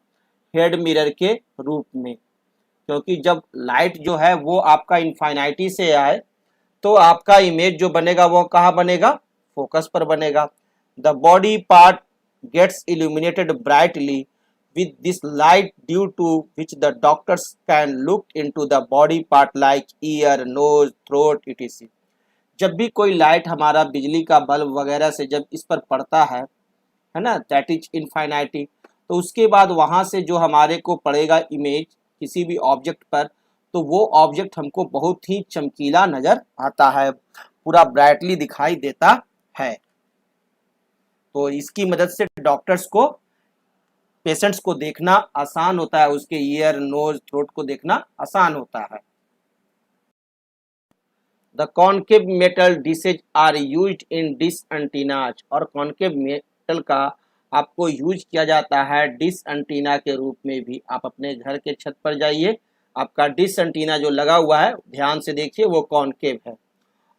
head mirror के रूप में, क्योंकि जब लाइट जो है वो आपका इनफाइनाइटी से आए, तो आपका इमेज जो बनेगा वो कहाँ बनेगा? फोकस पर बनेगा। The body part gets illuminated brightly with this light, due to which the doctors can look into the body part like ear, nose, throat, etc। जब भी कोई लाइट हमारा बिजली का बल्ब वगैरह से जब इस पर पड़ता है ना, दैट इज इनफाइनाइटी, तो उसके बाद वहां से जो हमारे को पड़ेगा इमेज किसी भी ऑब्जेक्ट पर, तो वो ऑब्जेक्ट हमको बहुत ही चमकीला नजर आता है, पूरा ब्राइटली दिखाई देता है। तो इसकी मदद से डॉक्टर्स को पेशेंट्स को देखना आसान होता है, उसके ईयर, नोज, थ्रोट को देखना आसान होता है। The concave metal dishes are used in dish antennas, और कॉन्केव मेटल का आपको यूज किया जाता है डिश एंटीना के रूप में भी। आप अपने घर के छत पर जाइए, आपका डिश एंटीना जो लगा हुआ है ध्यान से देखिए वो कॉन्केव है।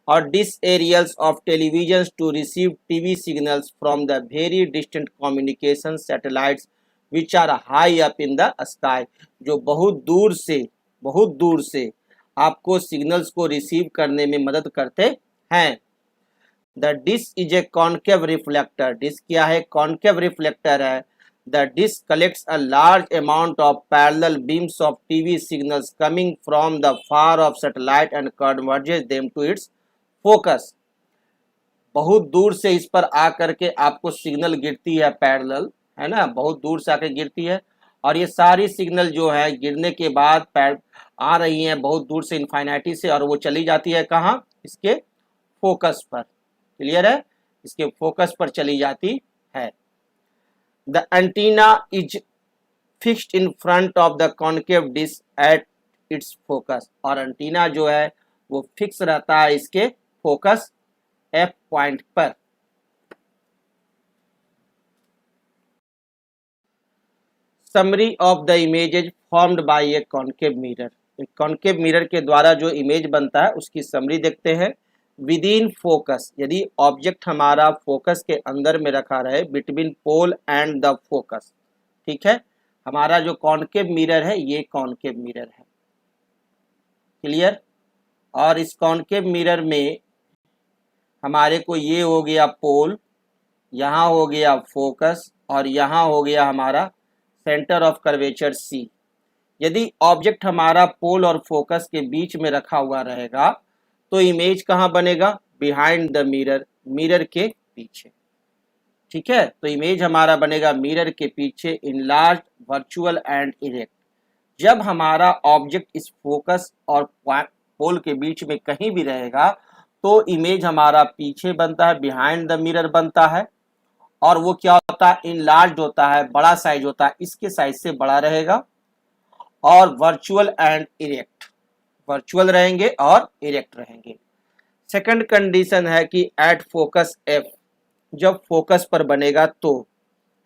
और dish aerials of television to receive TV signals from the very distant communication satellites which are high up in the sky, जो बहुत दूर से आपको सिग्नल्स को रिसीव करने में मदद करते हैं। The dish is a concave reflector, dish क्या है? कॉन्केव रिफ्लेक्टर है। The dish collects a large amount of parallel beams of TV signals coming from the far off satellite and converges them to its focus. बहुत दूर से इस पर आकर के आपको सिग्नल गिरती है पैरेलल, है ना, बहुत दूर से आकर गिरती है, और ये सारी सिग्नल जो है गिरने के बाद आ रही हैं बहुत दूर से इनफाइनाइटी से, और वो चली जाती है कहाँ? इसके फोकस पर। क्लियर है? इसके फोकस पर चली जाती है। The antenna is fixed in front of the concave dish at its focus, और एंटीना जो है वो फिक्स रहता है इसके फोकस एफ पॉइंट पर। Summary of the images formed by a concave mirror, एक कॉन्केव मिरर के द्वारा जो इमेज बनता है उसकी समरी देखते हैं। विद इन फोकस, यदि ऑब्जेक्ट हमारा फोकस के अंदर में रखा रहे, between pole and the focus, ठीक है, हमारा जो कॉन्केव मिरर है ये कॉन्केव मिरर है। क्लियर? और इस कॉन्केव मिरर में हमारे को ये हो गया पोल, यहाँ हो गया फोकस, और यहाँ हो गया हमारा सेंटर ऑफ कर्वेचर सी। यदि ऑब्जेक्ट हमारा पोल और फोकस के बीच में रखा हुआ रहेगा, तो इमेज कहाँ बनेगा? बिहाइंड द मिरर, मिरर के पीछे। ठीक है, तो इमेज हमारा बनेगा मिरर के पीछे, इनलार्ज, वर्चुअल एंड इरेक्ट। जब हमारा ऑब्जेक्ट इस फोकस और पोल के बीच में कहीं भी रहेगा, तो इमेज हमारा पीछे बनता है, बिहाइंड द मिरर बनता है, और वो क्या होता है? इनलार्ज होता है, बड़ा साइज होता है, इसके साइज से बड़ा रहेगा। और वर्चुअल एंड इरेक्ट, वर्चुअल रहेंगे और इरेक्ट रहेंगे। सेकंड कंडीशन है कि एट फोकस एफ, जब फोकस पर बनेगा तो,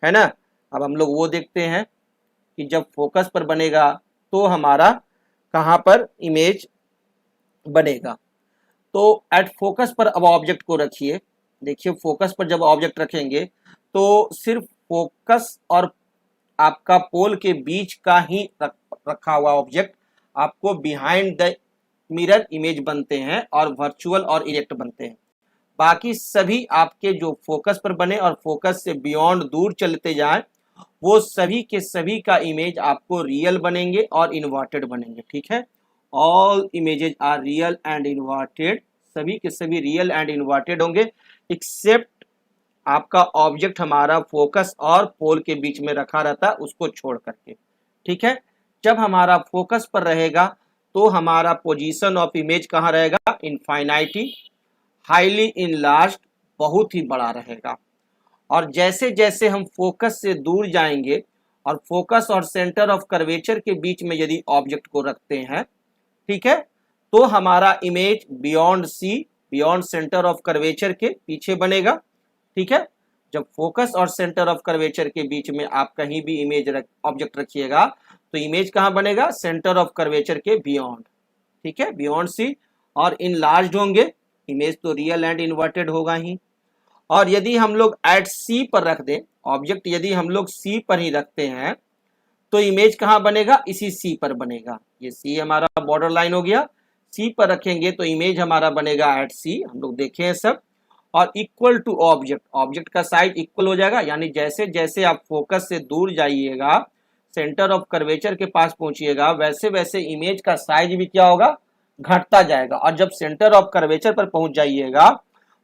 है ना। अब हम लोग वो देखते हैं कि जब फोकस पर बनेगा तो हमारा कहाँ पर इमेज बनेगा। तो एट फोकस पर अब ऑब्जेक्ट को रखिए। देखिए फोकस पर जब ऑब्जेक्ट रखेंगे तो सिर्फ फोकस और आपका पोल के बीच का ही रखा हुआ ऑब्जेक्ट आपको बिहाइंड द मिरर इमेज बनते हैं और वर्चुअल और इरेक्ट बनते हैं। बाकी सभी आपके जो फोकस पर बने और फोकस से बियॉन्ड दूर चलते जाएं, वो सभी के सभी का इमेज आपको रियल बनेंगे और इन्वर्टेड बनेंगे। ठीक है, all images are real and inverted, सभी के सभी रियल एंड इन्वर्टेड होंगे एक्सेप्ट आपका ऑब्जेक्ट हमारा फोकस और पोल के बीच में रखा रहता है उसको छोड़ करके। ठीक है, जब हमारा फोकस पर रहेगा तो हमारा पोजीशन ऑफ इमेज कहाँ रहेगा, इनफाइनाइटी, हाईली इनलार्ज्ड, बहुत ही बड़ा रहेगा। और जैसे जैसे हम फोकस से दूर जाएंगे और फोकस और सेंटर ऑफ कर्वेचर के बीच में यदि ऑब्जेक्ट को रखते हैं, ठीक है, तो हमारा image beyond C, beyond centre of curvature के पीछे बनेगा। ठीक है, जब फोकस और सेंटर ऑफ कर्वेचर के बीच में आप कहीं भी इमेज ऑब्जेक्ट रखिएगा तो इमेज कहाँ बनेगा, सेंटर ऑफ कर्वेचर के बियॉन्ड। ठीक है, बियॉन्ड सी, और इनलार्ज्ड होंगे, इमेज तो रियल एंड इन्वर्टेड होगा ही। और यदि हम लोग एट सी पर रख दें ऑब्जेक्ट, यदि हम लोग सी पर ही रखते हैं तो इमेज कहाँ बनेगा, इसी सी पर बनेगा। ये सी हमारा बॉर्डर लाइन हो गया, सी पर रखेंगे तो इमेज हमारा बनेगा एट सी, हम लोग देखे हैं सब। और इक्वल टू ऑब्जेक्ट, ऑब्जेक्ट का साइज इक्वल हो जाएगा, यानी जैसे जैसे आप फोकस से दूर जाइएगा, सेंटर ऑफ कर्वेचर के पास पहुंचिएगा, वैसे वैसे इमेज का साइज भी क्या होगा, घटता जाएगा। और जब सेंटर ऑफ कर्वेचर पर पहुंच जाइएगा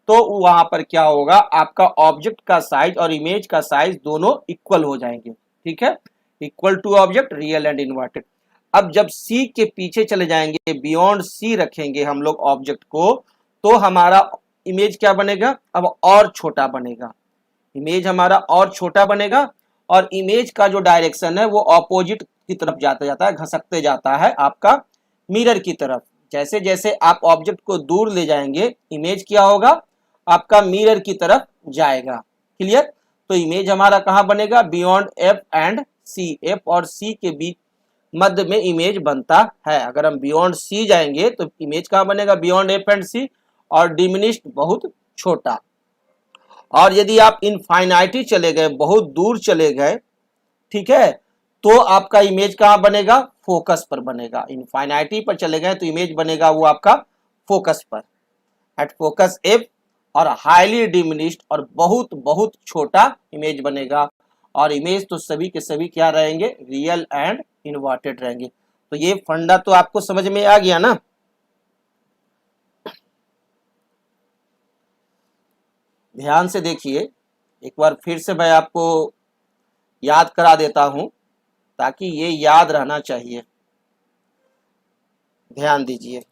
तो वहां पर क्या होगा, आपका ऑब्जेक्ट का साइज और इमेज का साइज दोनों इक्वल हो जाएंगे। ठीक है, equal to object, real and inverted. अब जब सी के पीछे चले जाएंगे, बियॉन्ड सी रखेंगे हम लोग ऑब्जेक्ट को, तो हमारा इमेज क्या बनेगा, अब और छोटा बनेगा, इमेज हमारा और छोटा बनेगा। और इमेज का जो डायरेक्शन है वो ऑपोजिट की तरफ जाता जाता है, घसकते जाता है आपका मिरर की तरफ। जैसे जैसे आप ऑब्जेक्ट को दूर ले जाएंगे इमेज क्या होगा, आपका मिरर की तरफ जाएगा। क्लियर, तो इमेज हमारा कहाँ बनेगा, beyond F and C, F और सी के बीच मध्य में इमेज बनता है। अगर हम बियॉन्ड सी जाएंगे तो इमेज कहाँ बनेगा, बियॉन्ड एफ एंड सी, और डिमिनिश्ड, बहुत छोटा। और यदि आप इनफाइनाइटी चले गए, बहुत दूर चले गए, ठीक है, तो आपका इमेज कहाँ बनेगा, फोकस पर बनेगा। इनफाइनाइटी पर चले गए तो इमेज बनेगा वो आपका फोकस पर, एट फोकस एफ, और हाईली डिमिनिश्ड, और बहुत बहुत छोटा इमेज बनेगा। और इमेज तो सभी के सभी क्या रहेंगे, रियल एंड इन्वर्टेड रहेंगे। तो ये फंडा तो आपको समझ में आ गया ना। ध्यान से देखिए, एक बार फिर से मैं आपको याद करा देता हूं ताकि ये याद रहना चाहिए। ध्यान दीजिए,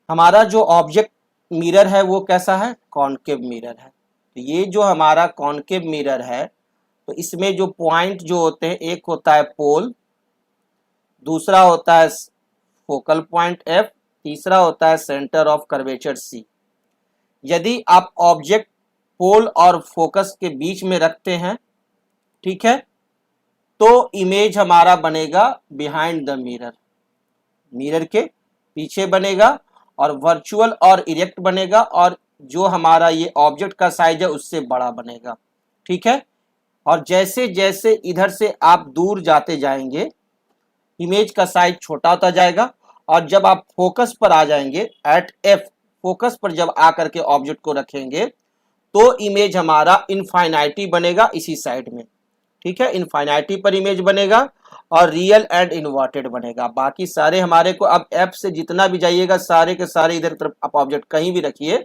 हमारा जो ऑब्जेक्ट मिरर है वो कैसा है, कॉनकेव मिरर है। तो ये जो हमारा कॉनकेव मिरर है, तो इसमें जो पॉइंट जो होते हैं, एक होता है पोल, दूसरा होता है फोकल पॉइंट एफ, तीसरा होता है सेंटर ऑफ कर्वेचर सी। यदि आप ऑब्जेक्ट पोल और फोकस के बीच में रखते हैं, ठीक है, तो इमेज हमारा बनेगा बिहाइंड द मिरर, मिरर के पीछे बनेगा, और वर्चुअल और इरेक्ट बनेगा, और जो हमारा ये ऑब्जेक्ट का साइज है उससे बड़ा बनेगा। ठीक है, और जैसे जैसे इधर से आप दूर जाते जाएंगे इमेज का साइज छोटा होता जाएगा। और जब आप फोकस पर आ जाएंगे, एट एफ, फोकस पर जब आकर के ऑब्जेक्ट को रखेंगे तो इमेज हमारा इनफाइनाइटी बनेगा इसी साइड में। ठीक है, इनफाइनाइटी पर इमेज बनेगा और रियल एंड इन्वर्टेड बनेगा। बाकी सारे हमारे को, अब एफ से जितना भी जाइएगा सारे के सारे इधर तरफ आप ऑब्जेक्ट कहीं भी रखिए,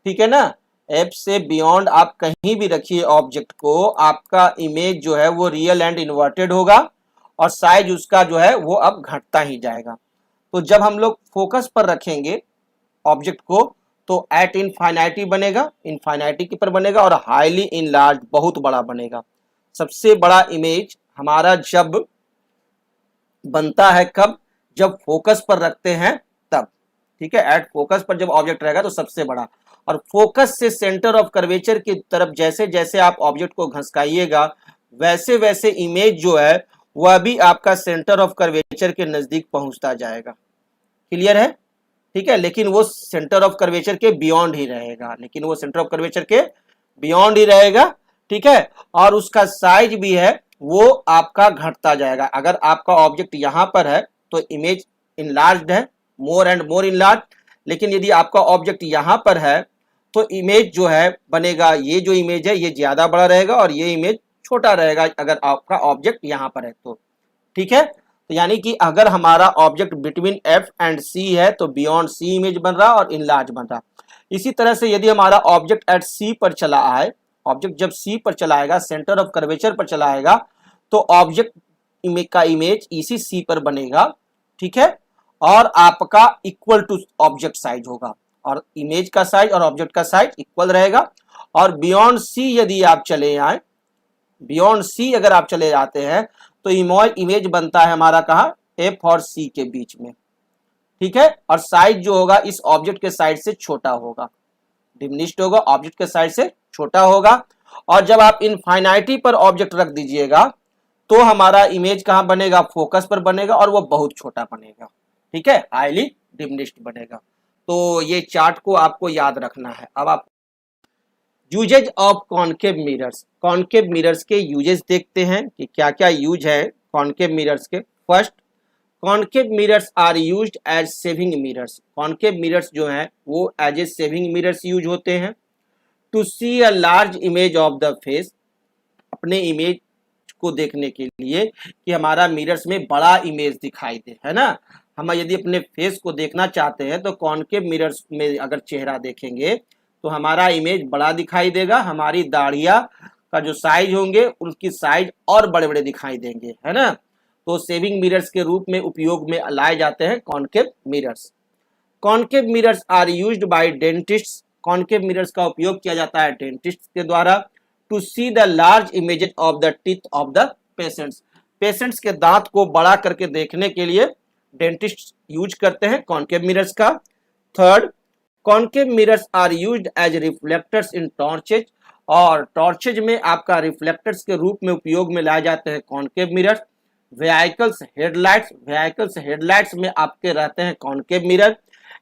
ठीक है ना, एफ से बियॉन्ड आप कहीं भी रखिए ऑब्जेक्ट को, आपका इमेज जो है वो रियल एंड इन्वर्टेड होगा और साइज उसका जो है वो अब घटता ही जाएगा। तो जब हम लोग फोकस पर रखेंगे ऑब्जेक्ट को तो एट इनफाइनाइटी बनेगा, इनफाइनाइटी के पर बनेगा, और हाईली इनलार्ज, बहुत बड़ा बनेगा। सबसे बड़ा इमेज हमारा जब बनता है कब, जब फोकस पर रखते हैं तब, ठीक है। एट फोकस पर जब ऑब्जेक्ट रहेगा तो सबसे बड़ा, और फोकस से सेंटर ऑफ कर्वेचर की तरफ जैसे जैसे आप ऑब्जेक्ट को घसकाइएगा वैसे वैसे इमेज जो है वह भी आपका सेंटर ऑफ कर्वेचर के नजदीक पहुंचता जाएगा। क्लियर है, ठीक है। लेकिन वो सेंटर ऑफ कर्वेचर के बियॉन्ड ही रहेगा, लेकिन वो सेंटर ऑफ कर्वेचर के बियॉन्ड ही रहेगा, ठीक है। और उसका साइज भी है वो आपका घटता जाएगा। अगर आपका ऑब्जेक्ट यहां पर है तो इमेज इनलार्ज्ड है, मोर एंड मोर इनलार्ज, लेकिन यदि आपका ऑब्जेक्ट यहां पर है तो इमेज जो है बनेगा, ये जो इमेज है ये ज्यादा बड़ा रहेगा और ये इमेज छोटा रहेगा अगर आपका ऑब्जेक्ट यहां पर है तो, ठीक है। तो यानी कि अगर हमारा ऑब्जेक्ट बिटवीन एफ एंड सी है तो बियॉन्ड सी इमेज बन रहा और इनलार्ज बन रहा। इसी तरह से यदि हमारा ऑब्जेक्ट एट सी पर चला आए, ऑब्जेक्ट जब सी पर चला आएगा, सेंटर ऑफ कर्वेचर पर चला आएगा, तो ऑब्जेक्ट का इमेज इसी सी पर बनेगा, ठीक है। और आपका इक्वल टू ऑब्जेक्ट साइज होगा, और इमेज का साइज और ऑब्जेक्ट का साइज इक्वल रहेगा। और बियॉन्ड सी यदि आप चले आए, बियॉन्ड सी अगर आप चले जाते हैं तो इमेज बनता है हमारा कहा, एफ और सी के बीच में, ठीक है। और साइज जो होगा इस ऑब्जेक्ट के साइज से छोटा होगा, डिमिनिश्ड होगा, ऑब्जेक्ट के साइज से छोटा होगा। और जब आप इनफाइनाइटी पर ऑब्जेक्ट रख दीजिएगा तो हमारा इमेज कहां बनेगा, फोकस पर बनेगा और वो बहुत छोटा बनेगा, ठीक है, हाईली डिमिनिश्ड बनेगा। तो ये चार्ट को आपको याद रखना है। अब आप uses of concave mirrors, concave mirrors के यूजेज देखते हैं कि क्या क्या यूज है कॉनकेव मिरर्स के। First, concave mirrors are used as shaving mirrors, concave mirrors जो हैं वो as a shaving mirrors use होते हैं। To see a large image of the face, अपने इमेज को देखने के लिए कि हमारा मिरर्स में बड़ा इमेज दिखाई दे, है ना। हम यदि अपने फेस को देखना चाहते हैं तो कॉनकेव मिरर्स में अगर चेहरा देखेंगे तो हमारा इमेज बड़ा दिखाई देगा, हमारी दाढ़िया का जो साइज होंगे उनकी साइज और बड़े बड़े दिखाई देंगे, है ना। तो सेविंग मिरर्स के रूप में उपयोग में लाए जाते हैं concave mirrors. Concave mirrors are used by dentists, concave mirrors का उपयोग किया जाता है डेंटिस्ट के द्वारा। To see the large images of the teeth of the patients, patients के दांत को बड़ा करके देखने के लिए डेंटिस्ट यूज करते हैं कॉनकेव मिरर्स का। Third, concave mirrors are used as reflectors in torches, और टॉर्चेज में आपका रिफ्लेक्टर्स के रूप में उपयोग में लाए जाते हैं concave mirrors. Vehicles headlights, vehicles headlights में आपके रहते हैं concave mirror.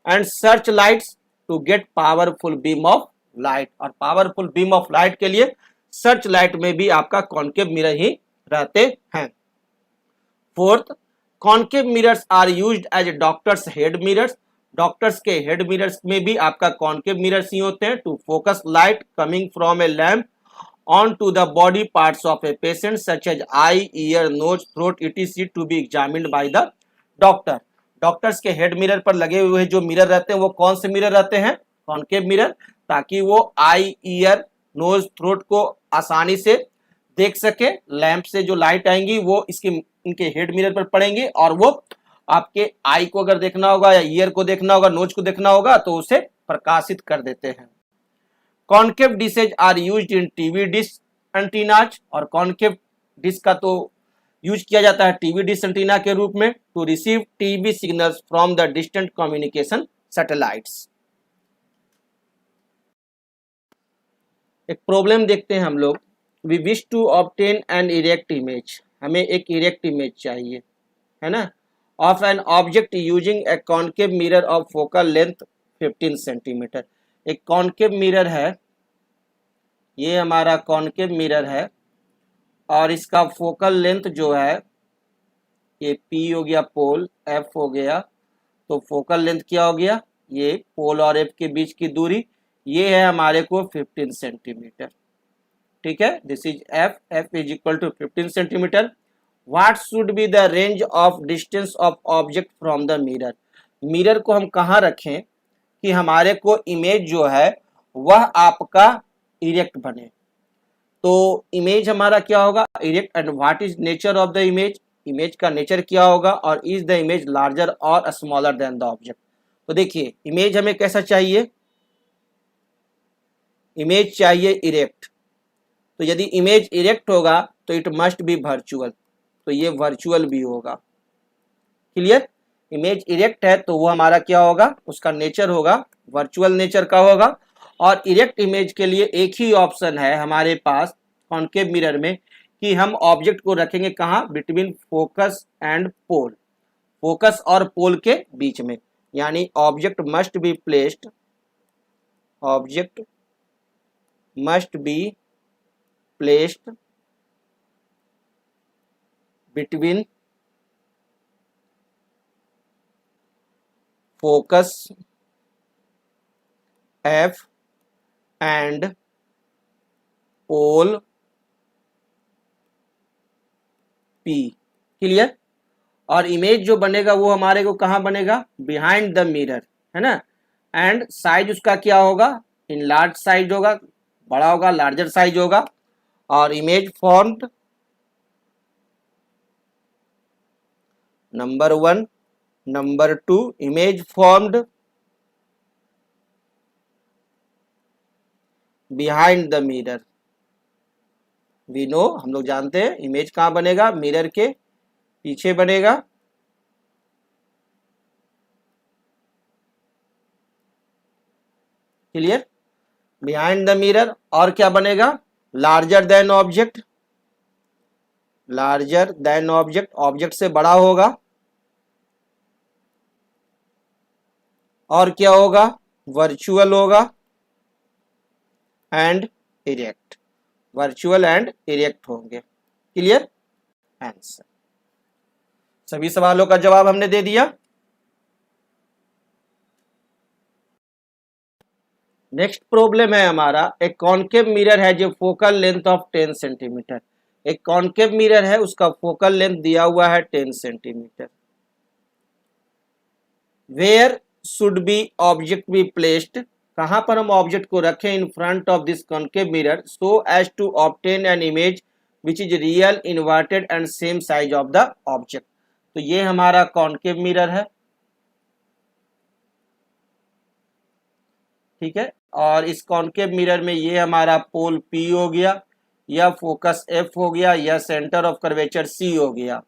And search lights to get powerful beam of light, और पावरफुल बीम ऑफ लाइट के लिए सर्च लाइट में भी आपका कॉनकेव मिरर ही रहते हैं। Fourth, concave mirrors are used as doctors head mirrors, doctors के हेड मिरर्स में भी आपका कॉनकेव मिरर्स ही होते हैं। To focus light coming from a lamp on to the body parts of a patient such as eye, ear, nose, throat etc to be examined by the doctor. Doctors के head mirror पर लगे हुए जो mirror रहते हैं वो कौन से मिरर रहते हैं, कॉनकेव मिरर, ताकि वो आई, ईयर, नोज, थ्रोट को आसानी से देख सके। लैंप से जो लाइट आएंगी वो इसके इनके हेड मिरर पर पड़ेंगे और वो आपके आई को अगर देखना होगा या ईयर को देखना होगा, नोज को देखना होगा तो उसे प्रकाशित कर देते हैं। Concave dishes are used in TV dish antennas, और कॉनकेव डिश का तो यूज किया जाता है टीवी डिश एंटीना के रूप में। To receive TV signals from the distant communication satellites. एक प्रॉब्लम देखते हैं हम लोग। We wish to obtain an erect image, हमें एक इरेक्ट इमेज चाहिए, है ना, of an object using a concave mirror of focal length 15 centimetre. एक कॉनकेव मिरर है, ये हमारा कॉनकेव मिरर है और इसका फोकल लेंथ जो है ये P हो गया पोल, F हो गया, तो फोकल लेंथ क्या हो गया, ये पोल और F के बीच की दूरी ये है हमारे को 15 सेंटीमीटर, ठीक है। This is F, F is equal to 15 centimetre. What should be the range of distance of object from the mirror, mirror को हम कहाँ रखें कि हमारे को इमेज जो है वह आपका इरेक्ट बने। तो इमेज हमारा क्या होगा, erect. And what is nature of the image, image का नेचर क्या होगा, और इज द इमेज लार्जर और स्मॉलर देन द ऑब्जेक्ट। तो देखिए इमेज हमें कैसा चाहिए, इमेज चाहिए इरेक्ट। तो यदि इमेज इरेक्ट होगा तो इट मस्ट बी वर्चुअल, तो ये वर्चुअल भी होगा। क्लियर? इमेज इरेक्ट है तो वो हमारा क्या होगा, उसका नेचर होगा वर्चुअल नेचर का होगा। और इरेक्ट इमेज के लिए एक ही ऑप्शन है हमारे पास कॉनकेव मिरर में कि हम ऑब्जेक्ट को रखेंगे कहाँ, between focus and pole, focus और पोल के बीच में। यानी object must be placed, object must be placed between focus F and pole P। Clear? और इमेज जो बनेगा वो हमारे को कहाँ बनेगा, बिहाइंड द मिरर, है ना। एंड साइज उसका क्या होगा, इन लार्ज साइज होगा, बड़ा होगा, लार्जर साइज होगा। और image formed, number 1, number 2, image formed behind the mirror. We know, हम लोग जानते हैं इमेज कहाँ बनेगा, मिरर के पीछे बनेगा। क्लियर? Behind the mirror. और क्या बनेगा, larger than object, larger than object, object से बड़ा होगा। और क्या होगा, वर्चुअल होगा and erect, virtual and erect होंगे। क्लियर? आंसर। सभी सवालों का जवाब हमने दे दिया। नेक्स्ट प्रॉब्लम है हमारा, एक कॉनकेव मिरर है जो फोकल लेंथ ऑफ 10 सेंटीमीटर। एक कॉनकेव मिरर है, उसका फोकल लेंथ दिया हुआ है 10 centimetre. Where should be object be placed, कहां पर हम ऑब्जेक्ट को रखें in front of this concave mirror so as to obtain an image which is real, inverted and same size of the object. तो ये हमारा कॉनकेव मिरर है, ठीक है। और इस कॉनकेव मिरर में ये हमारा पोल P हो गया, या फोकस F हो गया, या सेंटर ऑफ कर्वेचर C हो गया।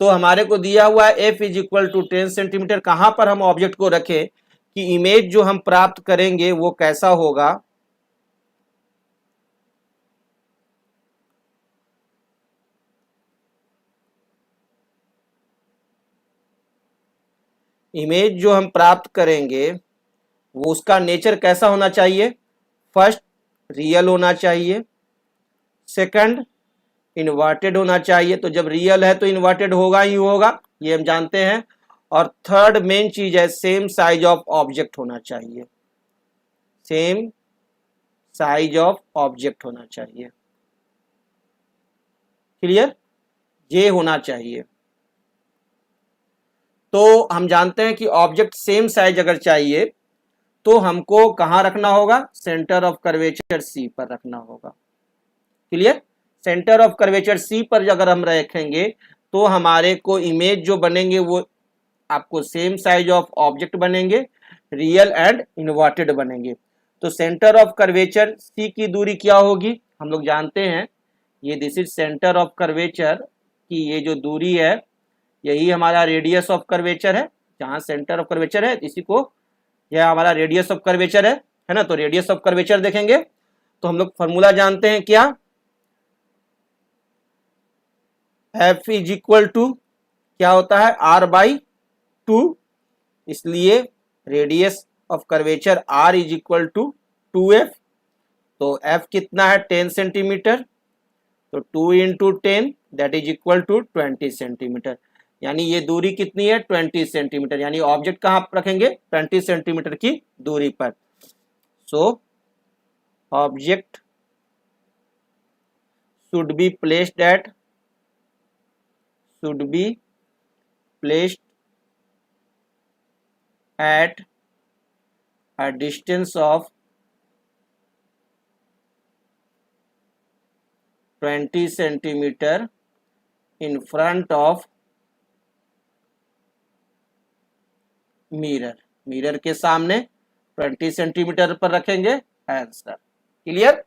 तो हमारे को दिया हुआ है F is equal to 10 centimetre. कहां पर हम ऑब्जेक्ट को रखें कि इमेज जो हम प्राप्त करेंगे वो कैसा होगा। इमेज जो हम प्राप्त करेंगे वो उसका नेचर कैसा होना चाहिए, फर्स्ट रियल होना चाहिए, सेकंड इन्वर्टेड होना चाहिए। तो जब रियल है तो इन्वर्टेड होगा ही होगा, ये हम जानते हैं। और थर्ड मेन चीज है सेम साइज ऑफ ऑब्जेक्ट होना चाहिए, सेम साइज ऑफ ऑब्जेक्ट होना चाहिए। क्लियर? ये होना चाहिए। तो हम जानते हैं कि ऑब्जेक्ट सेम साइज अगर चाहिए तो हमको कहां रखना होगा, सेंटर ऑफ कर्वेचर C पर रखना होगा। Clear? Centre of curvature C पर अगर हम रखेंगे तो हमारे को इमेज जो बनेंगे वो आपको सेम साइज ऑफ ऑब्जेक्ट बनेंगे, रियल एंड इन्वर्टेड बनेंगे। तो सेंटर ऑफ कर्वेचर C की दूरी क्या होगी, हम लोग जानते हैं ये this is centre of curvature की ये जो दूरी है यही हमारा रेडियस ऑफ कर्वेचर है। जहां सेंटर ऑफ कर्वेचर है इसी को, यह हमारा रेडियस ऑफ कर्वेचर है ना। तो रेडियस ऑफ कर्वेचर देखेंगे तो हम लोग फॉर्मूला जानते हैं क्या, F इज इक्वल टू क्या होता है, R/2। इसलिए radius of curvature R is equal to 2F। तो F कितना है, 10 सेंटीमीटर। तो 2 into 10 that is equal to 20 centimetre. यानी ये दूरी कितनी है, 20 सेंटीमीटर। यानी ऑब्जेक्ट कहां रखेंगे, 20 सेंटीमीटर की दूरी पर। So object should be placed at a distance of 20 centimeter in front of mirror, mirror के सामने 20 सेंटीमीटर पर रखेंगे। आंसर। क्लियर?